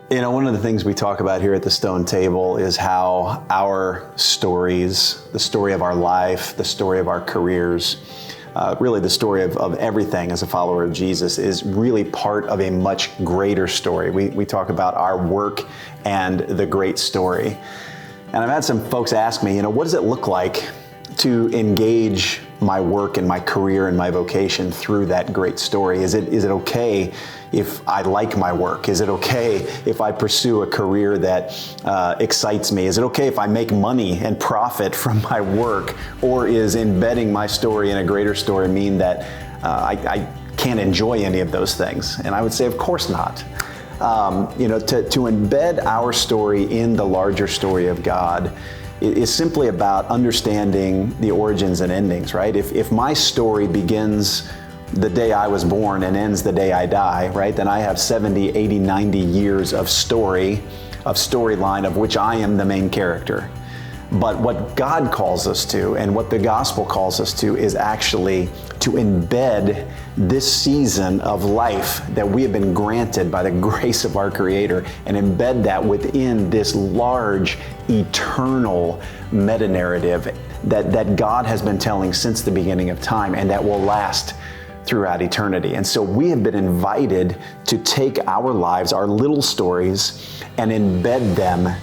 One of the things we talk about here at the Stone Table is how our stories, the story of our life, the story of our careers, really the story of everything as a follower of Jesus is really part of a much greater story. We talk about our work and the great story. And I've had some folks ask me, what does it look like to engage my work and my career and my vocation through that great story? Is it okay if I like my work? Is it okay if I pursue a career that excites me? Is it okay if I make money and profit from my work? Or is embedding my story in a greater story mean that I can't enjoy any of those things? And I would say, of course not. To embed our story in the larger story of God is simply about understanding the origins and endings, right? If my story begins the day I was born and ends the day I die, right, then I have 70, 80, 90 years of storyline of which I am the main character. But what God calls us to and what the gospel calls us to is actually to embed this season of life that we have been granted by the grace of our Creator and embed that within this large, eternal meta-narrative that God has been telling since the beginning of time and that will last throughout eternity. And so we have been invited to take our lives, our little stories, and embed them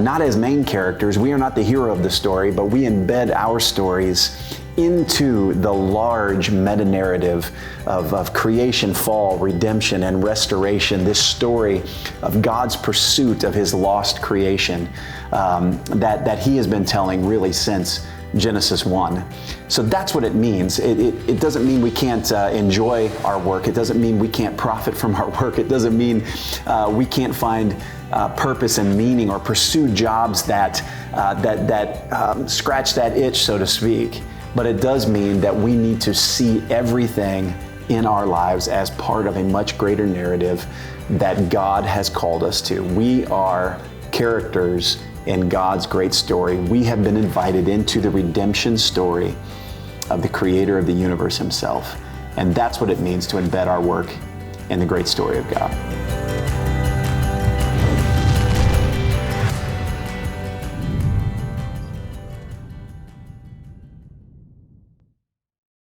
not as main characters. We are not the hero of the story, but we embed our stories into the large meta-narrative of creation, fall, redemption, and restoration, this story of God's pursuit of His lost creation that He has been telling really since Genesis 1. So that's what it means. It doesn't mean we can't enjoy our work. It doesn't mean we can't profit from our work. It doesn't mean we can't find purpose and meaning or pursue jobs that scratch that itch, so to speak. But it does mean that we need to see everything in our lives as part of a much greater narrative that God has called us to. We are characters in God's great story. We have been invited into the redemption story of the Creator of the universe Himself. And that's what it means to embed our work in the great story of God.